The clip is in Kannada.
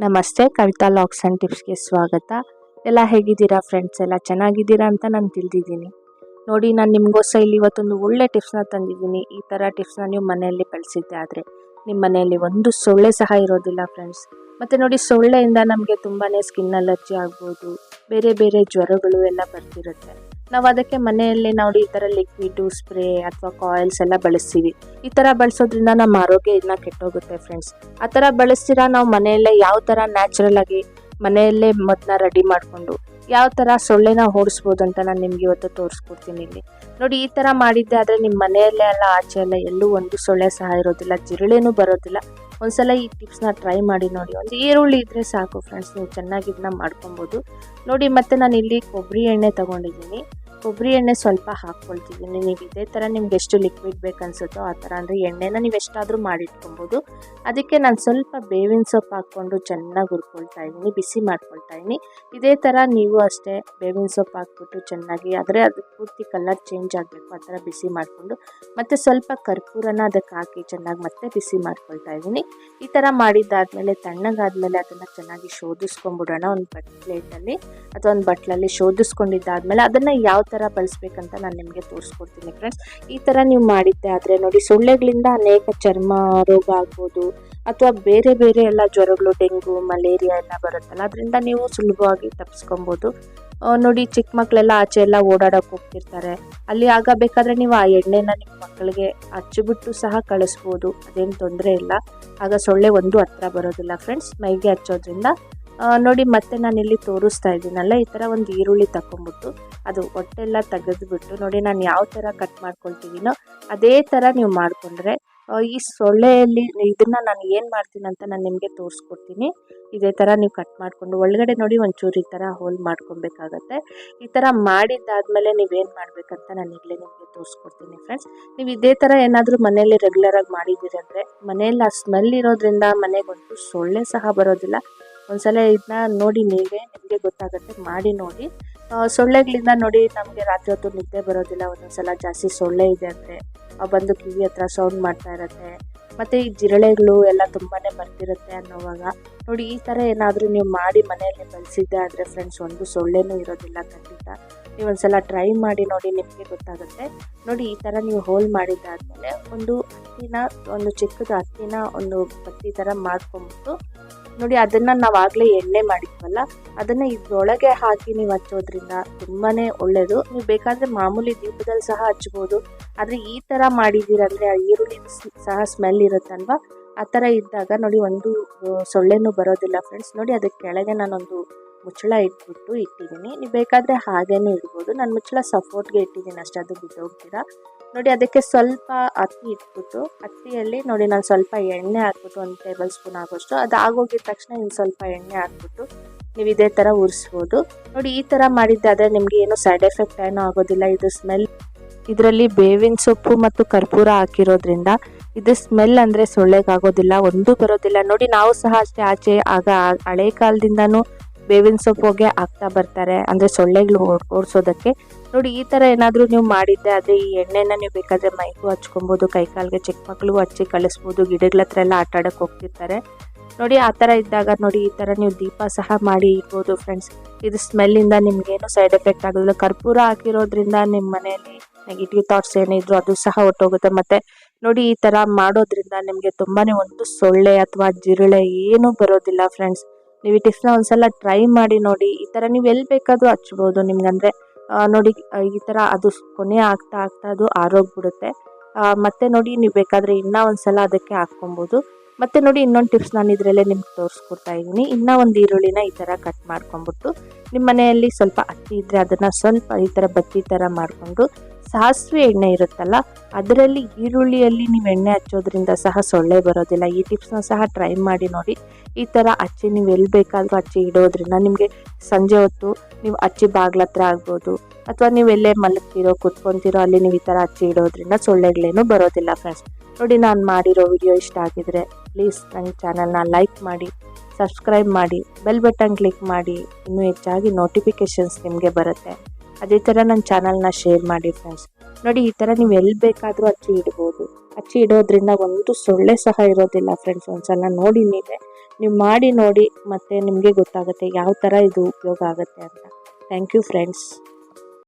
ನಮಸ್ತೆ, ಕವಿತಾ ಲಾಕ್ಸ್ ಆ್ಯಂಡ್ ಟಿಪ್ಸ್ಗೆ ಸ್ವಾಗತ. ಎಲ್ಲ ಹೇಗಿದ್ದೀರಾ ಫ್ರೆಂಡ್ಸ್? ಎಲ್ಲ ಚೆನ್ನಾಗಿದ್ದೀರಾ ಅಂತ ನಾನು ತಿಳಿದಿದ್ದೀನಿ. ನೋಡಿ, ನಾನು ನಿಮಗೋಸ್ಕರ ಇಲ್ಲಿ ಇವತ್ತೊಂದು ಒಳ್ಳೆ ಟಿಪ್ಸ್ನ ತಂದಿದ್ದೀನಿ. ಈ ಥರ ಟಿಪ್ಸ್ನ ನೀವು ಮನೆಯಲ್ಲಿ ಬಳಸಿದ್ದೆ ಆದರೆ ನಿಮ್ಮ ಮನೆಯಲ್ಲಿ ಒಂದು ಸೊಳ್ಳೆ ಸಹ ಇರೋದಿಲ್ಲ ಫ್ರೆಂಡ್ಸ್. ಮತ್ತು ನೋಡಿ, ಸೊಳ್ಳೆಯಿಂದ ನಮಗೆ ತುಂಬಾ ಸ್ಕಿನ್ ಅಲರ್ಜಿ ಆಗ್ಬೋದು, ಬೇರೆ ಬೇರೆ ಜ್ವರಗಳು ಎಲ್ಲ ಬರ್ತಿರುತ್ತೆ. ನಾವು ಅದಕ್ಕೆ ಮನೆಯಲ್ಲಿ ನೋಡಿ ಈ ಥರ ಲಿಕ್ವಿಡು, ಸ್ಪ್ರೇ ಅಥವಾ ಕಾಯಿಲ್ಸ್ ಎಲ್ಲ ಬಳಸ್ತೀವಿ. ಈ ಥರ ಬಳಸೋದ್ರಿಂದ ನಮ್ಮ ಆರೋಗ್ಯ ಇನ್ನೂ ಕೆಟ್ಟೋಗುತ್ತೆ ಫ್ರೆಂಡ್ಸ್. ಆ ಥರ ಬಳಸ್ತೀರಾ ನಾವು ಮನೆಯಲ್ಲೇ ಯಾವ ಥರ ನ್ಯಾಚುರಲ್ ಆಗಿ ಮನೆಯಲ್ಲೇ ಮದ್ದನ್ನ ರೆಡಿ ಮಾಡಿಕೊಂಡು ಯಾವ ಥರ ಸೊಳ್ಳೆನ ಓಡಿಸ್ಬೋದು ಅಂತ ನಾನು ನಿಮ್ಗೆ ಇವತ್ತು ತೋರಿಸ್ಕೊಡ್ತೀನಿ. ಇಲ್ಲಿ ನೋಡಿ, ಈ ಥರ ಮಾಡಿದ್ದೆ ಆದರೆ ನಿಮ್ಮ ಮನೆಯಲ್ಲೇ ಅಲ್ಲ ಆಚೆ ಎಲ್ಲ ಎಲ್ಲೂ ಒಂದು ಸೊಳ್ಳೆ ಸಹ ಇರೋದಿಲ್ಲ, ಜಿರಳೆನೂ ಬರೋದಿಲ್ಲ. ಒಂದ್ಸಲ ಈ ಟಿಪ್ಸ್ನ ಟ್ರೈ ಮಾಡಿ ನೋಡಿ. ಒಂದು ಈರುಳ್ಳಿ ಇದ್ದರೆ ಸಾಕು ಫ್ರೆಂಡ್ಸ್, ನೀವು ಚೆನ್ನಾಗಿ ಇದನ್ನ ಮಾಡ್ಕೊಬೋದು ನೋಡಿ. ಮತ್ತು ನಾನು ಇಲ್ಲಿ ಕೊಬ್ಬರಿ ಎಣ್ಣೆ ತೊಗೊಂಡಿದ್ದೀನಿ. ಕೊಬ್ಬರಿ ಎಣ್ಣೆ ಸ್ವಲ್ಪ ಹಾಕ್ಕೊಳ್ತಿದ್ದೀನಿ. ನೀವು ಇದೇ ಥರ ನಿಮ್ಗೆ ಎಷ್ಟು ಲಿಕ್ವಿಡ್ ಬೇಕು ಅನ್ಸುತ್ತೋ ಆ ಥರ, ಅಂದರೆ ಎಣ್ಣೆನ ನೀವು ಎಷ್ಟಾದರೂ ಮಾಡಿಟ್ಕೊಬೋದು. ಅದಕ್ಕೆ ನಾನು ಸ್ವಲ್ಪ ಬೇವಿನ ಸೊಪ್ಪು ಹಾಕ್ಕೊಂಡು ಚೆನ್ನಾಗಿ ಹುರ್ಕೊಳ್ತಾ ಇದ್ದೀನಿ, ಬಿಸಿ ಮಾಡ್ಕೊಳ್ತಾ ಇದ್ದೀನಿ. ಇದೇ ಥರ ನೀವು ಅಷ್ಟೇ ಬೇವಿನ ಸೊಪ್ಪು ಹಾಕ್ಬಿಟ್ಟು ಚೆನ್ನಾಗಿ, ಆದರೆ ಅದು ಪೂರ್ತಿ ಕಲರ್ ಚೇಂಜ್ ಆಗಬೇಕು ಆ ಥರ ಬಿಸಿ ಮಾಡಿಕೊಂಡು, ಮತ್ತು ಸ್ವಲ್ಪ ಕರ್ಪೂರನ ಅದಕ್ಕೆ ಹಾಕಿ ಚೆನ್ನಾಗಿ ಮತ್ತೆ ಬಿಸಿ ಮಾಡ್ಕೊಳ್ತಾ ಇದ್ದೀನಿ. ಈ ಥರ ಮಾಡಿದ್ದಾದಮೇಲೆ ತಣ್ಣಗಾದ್ಮೇಲೆ ಅದನ್ನು ಚೆನ್ನಾಗಿ ಶೋಧಿಸ್ಕೊಂಡ್ಬಿಡೋಣ ಒಂದು ಪ್ಲೇಟಲ್ಲಿ ಅಥವಾ ಒಂದು ಬಟ್ಲಲ್ಲಿ. ಶೋಧಿಸ್ಕೊಂಡಿದ್ದಾದಮೇಲೆ ಅದನ್ನು ಯಾವ ಥರ ಬಳಸ್ಬೇಕಂತ ನಾನು ನಿಮಗೆ ತೋರಿಸ್ಕೊಡ್ತೀನಿ ಫ್ರೆಂಡ್ಸ್. ಈ ಥರ ನೀವು ಮಾಡಿದ್ದೆ ಆದರೆ ನೋಡಿ, ಸೊಳ್ಳೆಗಳಿಂದ ಅನೇಕ ಚರ್ಮ ರೋಗ ಆಗ್ಬೋದು ಅಥವಾ ಬೇರೆ ಬೇರೆ ಎಲ್ಲ ಜ್ವರಗಳು, ಡೆಂಗು, ಮಲೇರಿಯಾ ಎಲ್ಲ ಬರುತ್ತಲ್ಲ, ಅದರಿಂದ ನೀವು ಸುಲಭವಾಗಿ ತಪ್ಪಿಸ್ಕೊಬೋದು. ನೋಡಿ, ಚಿಕ್ಕ ಮಕ್ಕಳೆಲ್ಲ ಆಚೆ ಎಲ್ಲ ಓಡಾಡೋಕೆ ಹೋಗ್ತಿರ್ತಾರೆ. ಅಲ್ಲಿ ಆಗ ಬೇಕಾದರೆ ನೀವು ಆ ಎಣ್ಣೆನ ನಿಮ್ಮ ಮಕ್ಕಳಿಗೆ ಹಚ್ಚಿಬಿಟ್ಟು ಸಹ ಕಳಿಸ್ಬೋದು, ಅದೇನು ತೊಂದರೆ ಇಲ್ಲ. ಆಗ ಸೊಳ್ಳೆ ಒಂದು ಹತ್ರ ಬರೋದಿಲ್ಲ ಫ್ರೆಂಡ್ಸ್, ಮೈಗೆ ಹಚ್ಚೋದ್ರಿಂದ. ನೋಡಿ, ಮತ್ತೆ ನಾನಿಲ್ಲಿ ತೋರಿಸ್ತಾ ಇದ್ದೀನಲ್ಲ, ಈ ಥರ ಒಂದು ಈರುಳ್ಳಿ ತಗೊಂಬಿಟ್ಟು ಅದು ಹೊಟ್ಟೆಲ್ಲ ತೆಗೆದುಬಿಟ್ಟು ನೋಡಿ, ನಾನು ಯಾವ ಥರ ಕಟ್ ಮಾಡ್ಕೊಳ್ತೀವಿನೋ ಅದೇ ಥರ ನೀವು ಮಾಡಿಕೊಂಡ್ರೆ ಈ ಸೊಳ್ಳೆಯಲ್ಲಿ ಇದನ್ನು ನಾನು ಏನು ಮಾಡ್ತೀನಿ ಅಂತ ನಾನು ನಿಮಗೆ ತೋರಿಸ್ಕೊಡ್ತೀನಿ. ಇದೇ ಥರ ನೀವು ಕಟ್ ಮಾಡಿಕೊಂಡು ಒಳಗಡೆ ನೋಡಿ ಒಂಚೂರು ಈ ಥರ ಹೋಲ್ ಮಾಡ್ಕೊಬೇಕಾಗತ್ತೆ. ಈ ಥರ ಮಾಡಿದ್ದಾದಮೇಲೆ ನೀವೇನು ಮಾಡಬೇಕಂತ ನಾನು ಈಗಲೇ ನಿಮಗೆ ತೋರಿಸ್ಕೊಡ್ತೀನಿ ಫ್ರೆಂಡ್ಸ್. ನೀವು ಇದೇ ಥರ ಏನಾದರೂ ಮನೆಯಲ್ಲಿ ರೆಗ್ಯುಲರಾಗಿ ಮಾಡಿದ್ದೀರಂದರೆ ಮನೆಯಲ್ಲಿ ಆ ಸ್ಮೆಲ್ ಇರೋದ್ರಿಂದ ಮನೆಗೊಂದು ಸೊಳ್ಳೆ ಸಹ ಬರೋದಿಲ್ಲ. ಒಂದ್ಸಲ ಇದನ್ನ ನೋಡಿ, ನಿಮಗೆ ಗೊತ್ತಾಗುತ್ತೆ, ಮಾಡಿ ನೋಡಿ. ಸೊಳ್ಳೆಗಳಿಂದ ನೋಡಿ ನಮಗೆ ರಾತ್ರಿ ಹೊತ್ತು ನಿದ್ದೆ ಬರೋದಿಲ್ಲ. ಒಂದೊಂದ್ಸಲ ಜಾಸ್ತಿ ಸೊಳ್ಳೆ ಇದೆ ಅಂದರೆ ಬಂದು ಕಿವಿ ಹತ್ರ ಸೌಂಡ್ ಮಾಡ್ತಾ ಇರುತ್ತೆ, ಮತ್ತು ಈ ಜಿರಳೆಗಳು ಎಲ್ಲ ತುಂಬಾ ಬರ್ತಿರುತ್ತೆ ಅನ್ನೋವಾಗ ನೋಡಿ, ಈ ಥರ ಏನಾದರೂ ನೀವು ಮಾಡಿ ಮನೆಯಲ್ಲಿ ಬಳಸಿದ್ದೆ ಆದರೆ ಫ್ರೆಂಡ್ಸ್ ಒಂದು ಸೊಳ್ಳೆನೂ ಇರೋದಿಲ್ಲ ಖಂಡಿತ. ನೀವು ಒಂದ್ಸಲ ಟ್ರೈ ಮಾಡಿ ನೋಡಿ, ನಿಮಗೆ ಗೊತ್ತಾಗುತ್ತೆ. ನೋಡಿ, ಈ ಥರ ನೀವು ಹೋಲ್ ಮಾಡಿದ್ದಾದಮೇಲೆ ಒಂದು ಚಿಕ್ಕದು ಹತ್ತಿನ ಒಂದು ಬತ್ತಿ ಥರ ಮಾಡ್ಕೊಂಬಿಟ್ಟು ನೋಡಿ, ಅದನ್ನು ನಾವು ಆಗಲೇ ಎಣ್ಣೆ ಮಾಡಿದ್ವಲ್ಲ ಅದನ್ನು ಇದ್ರೊಳಗೆ ಹಾಕಿ ನೀವು ಹಚ್ಚೋದ್ರಿಂದ ತುಂಬಾ ಒಳ್ಳೆಯದು. ನೀವು ಬೇಕಾದರೆ ಮಾಮೂಲಿ ದೀಪದಲ್ಲಿ ಸಹ ಹಚ್ಬೋದು, ಆದರೆ ಈ ಥರ ಮಾಡಿದ್ದೀರಂದರೆ ಆ ಈರುಳ್ಳಿ ಸಹ ಸ್ಮೆಲ್ ಇರುತ್ತಲ್ವ, ಆ ಥರ ಇದ್ದಾಗ ನೋಡಿ ಒಂದು ಸೊಳ್ಳೆನೂ ಬರೋದಿಲ್ಲ ಫ್ರೆಂಡ್ಸ್. ನೋಡಿ, ಅದಕ್ಕೆ ಕೆಳಗೆ ನಾನೊಂದು ಮುಚ್ಚಳ ಇಟ್ಟಿದ್ದೀನಿ. ನೀವು ಬೇಕಾದರೆ ಹಾಗೇನೇ ಇಡ್ಬೋದು. ನಾನು ಮುಚ್ಚಳ ಸಪೋರ್ಟ್ಗೆ ಇಟ್ಟಿದ್ದೀನಿ ಅಷ್ಟೇ, ಅದು ಬಿದ್ದೋಗ್ತೀರಾ. ನೋಡಿ, ಅದಕ್ಕೆ ಸ್ವಲ್ಪ ಹತ್ತಿ ಇಟ್ಬಿಟ್ಟು ಹತ್ತಿಯಲ್ಲಿ ನೋಡಿ ನಾನು ಸ್ವಲ್ಪ ಎಣ್ಣೆ ಹಾಕ್ಬಿಟ್ಟು 1 ಟೇಬಲ್ ಸ್ಪೂನ್ ಆಗೋಷ್ಟು, ಅದು ಆಗೋಗಿದ ತಕ್ಷಣ ಇನ್ನು ಸ್ವಲ್ಪ ಎಣ್ಣೆ ಹಾಕ್ಬಿಟ್ಟು ನೀವು ಇದೇ ಥರ ಉರಿಸ್ಬೋದು. ನೋಡಿ, ಈ ಥರ ಮಾಡಿದ್ದಾದರೆ ನಿಮಗೆ ಏನು ಸೈಡ್ ಎಫೆಕ್ಟ್ ಏನೂ ಆಗೋದಿಲ್ಲ. ಇದು ಸ್ಮೆಲ್, ಇದರಲ್ಲಿ ಬೇವಿನ ಸೊಪ್ಪು ಮತ್ತು ಕರ್ಪೂರ ಹಾಕಿರೋದ್ರಿಂದ ಇದು ಸ್ಮೆಲ್ ಅಂದರೆ ಸೊಳ್ಳೆಗಾಗೋದಿಲ್ಲ, ಒಂದೂ ಬರೋದಿಲ್ಲ. ನೋಡಿ, ನಾವು ಸಹ ಅಷ್ಟೇ ಆಚೆ ಆಗ ಹಳೆ ಕಾಲದಿಂದನೂ ಬೇವಿನ ಸೊಪ್ಪು ಹೊಗೆ ಹಾಕ್ತಾ ಬರ್ತಾರೆ, ಅಂದರೆ ಸೊಳ್ಳೆಗಳು ಓಡಿಸೋದಕ್ಕೆ. ನೋಡಿ, ಈ ಥರ ಏನಾದರೂ ನೀವು ಮಾಡಿದ್ದೆ ಆದರೆ ಈ ಎಣ್ಣೆನ ನೀವು ಬೇಕಾದರೆ ಮೈಗೂ ಹಚ್ಕೊಬೋದು, ಕೈಕಾಲಿಗೆ ಚಿಕ್ಕ ಮಕ್ಳಿಗೂ ಹಚ್ಚಿ ಕಳಿಸ್ಬೋದು. ಗಿಡಗಳ ಹತ್ರ ಎಲ್ಲ ಆಟ ಆಡೋಕ್ಕೆ ಹೋಗ್ತಿರ್ತಾರೆ ನೋಡಿ, ಆ ಥರ ಇದ್ದಾಗ ನೋಡಿ ಈ ಥರ ನೀವು ದೀಪ ಸಹ ಮಾಡಿ ಇಡ್ಬೋದು ಫ್ರೆಂಡ್ಸ್. ಇದು ಸ್ಮೆಲ್ಲಿಂದ ನಿಮಗೇನು ಸೈಡ್ ಎಫೆಕ್ಟ್ ಆಗೋದಿಲ್ಲ. ಕರ್ಪೂರ ಹಾಕಿರೋದ್ರಿಂದ ನಿಮ್ಮ ಮನೆಯಲ್ಲಿ ನೆಗೆಟಿವ್ ಥಾಟ್ಸ್ ಏನಿದ್ರು ಅದು ಸಹ ಹೊಟ್ಟೋಗುತ್ತೆ. ಮತ್ತು ನೋಡಿ, ಈ ಥರ ಮಾಡೋದ್ರಿಂದ ನಿಮಗೆ ತುಂಬಾ ಒಂದು ಸೊಳ್ಳೆ ಅಥವಾ ಜಿರಳೆ ಏನೂ ಬರೋದಿಲ್ಲ ಫ್ರೆಂಡ್ಸ್. ನೀವು ಈ ಟಿಪ್ಸ್ನ ಒಂದ್ಸಲ ಟ್ರೈ ಮಾಡಿ ನೋಡಿ. ಈ ಥರ ನೀವು ಎಲ್ಲಿ ಬೇಕಾದರೂ ಹಚ್ಬೋದು ನಿಮ್ಗಂದರೆ ನೋಡಿ, ಈ ಥರ ಅದು ಕೊನೆ ಆಗ್ತಾ ಅದು ಆರೋಗ್ಬಿಡುತ್ತೆ. ಮತ್ತು ನೋಡಿ, ನೀವು ಬೇಕಾದರೆ ಇನ್ನೂ ಒಂದ್ಸಲ ಅದಕ್ಕೆ ಹಾಕ್ಕೊಬೋದು. ಮತ್ತು ನೋಡಿ, ಇನ್ನೊಂದು ಟಿಪ್ಸ್ ನಾನು ಇದರಲ್ಲೇ ನಿಮ್ಗೆ ತೋರಿಸ್ಕೊಡ್ತಾ ಇದ್ದೀನಿ. ಇನ್ನೂ ಒಂದು ಈರುಳ್ಳಿನ ಈ ಥರ ಕಟ್ ಮಾಡ್ಕೊಂಬಿಟ್ಟು ನಿಮ್ಮ ಮನೆಯಲ್ಲಿ ಸ್ವಲ್ಪ ಹತ್ತಿ ಇದ್ದರೆ ಅದನ್ನು ಸ್ವಲ್ಪ ಈ ಥರ ಬತ್ತಿ ಥರ ಮಾಡಿಕೊಂಡು ಸಾಸಿವೆ ಎಣ್ಣೆ ಇರುತ್ತಲ್ಲ ಅದರಲ್ಲಿ ಈರುಳ್ಳಿಯಲ್ಲಿ ನೀವು ಎಣ್ಣೆ ಹಚ್ಚೋದ್ರಿಂದ ಸಹ ಸೊಳ್ಳೆ ಬರೋದಿಲ್ಲ. ಈ ಟಿಪ್ಸ್ನ ಸಹ ಟ್ರೈ ಮಾಡಿ ನೋಡಿ. ಈ ಥರ ಹಚ್ಚಿ ನೀವು ಎಲ್ಲಿ ಬೇಕಾದರೂ ಹಚ್ಚಿ ಇಡೋದ್ರಿಂದ ನಿಮಗೆ ಸಂಜೆ ಹೊತ್ತು ನೀವು ಹಚ್ಚಿ ಬಾಗ್ಲತ್ರ ಆಗ್ಬೋದು ಅಥವಾ ನೀವು ಎಲ್ಲೇ ಮಲಗ್ತಿರೋ ಕುತ್ಕೊತಿರೋ ಅಲ್ಲಿ ನೀವು ಈ ಥರ ಹಚ್ಚಿ ಇಡೋದ್ರಿಂದ ಸೊಳ್ಳೆಗಳೇನು ಬರೋದಿಲ್ಲ ಫ್ರೆಂಡ್ಸ್. ನೋಡಿ, ನಾನು ಮಾಡಿರೋ ವಿಡಿಯೋ ಇಷ್ಟ ಆಗಿದ್ರೆ ಪ್ಲೀಸ್ ನನ್ನ ಚಾನಲ್ನ ಲೈಕ್ ಮಾಡಿ, ಸಬ್ಸ್ಕ್ರೈಬ್ ಮಾಡಿ, ಬೆಲ್ ಬಟನ್ ಕ್ಲಿಕ್ ಮಾಡಿ, ಇನ್ನೂ ಹೆಚ್ಚಾಗಿ ನೋಟಿಫಿಕೇಷನ್ಸ್ ನಿಮಗೆ ಬರುತ್ತೆ. ಅದೇ ಥರ ನನ್ನ ಚಾನಲ್ನ ಶೇರ್ ಮಾಡಿ ಫ್ರೆಂಡ್ಸ್. ನೋಡಿ, ಈ ಥರ ನೀವು ಎಲ್ಲಿ ಬೇಕಾದರೂ ಹಚ್ಚಿ ಇಡ್ಬೋದು. ಹಚ್ಚಿ ಇಡೋದ್ರಿಂದ ಒಂದು ಸೊಳ್ಳೆ ಸಹ ಇರೋದಿಲ್ಲ ಫ್ರೆಂಡ್ಸ್. ಒಂದ್ಸಲ ನೋಡಿ ನೀವೇ. ನೀವು ಮಾಡಿ ನೋಡಿ ಮತ್ತು ನಿಮಗೆ ಗೊತ್ತಾಗುತ್ತೆ ಯಾವ ಥರ ಇದು ಉಪಯೋಗ ಆಗುತ್ತೆ ಅಂತ. Thank you friends.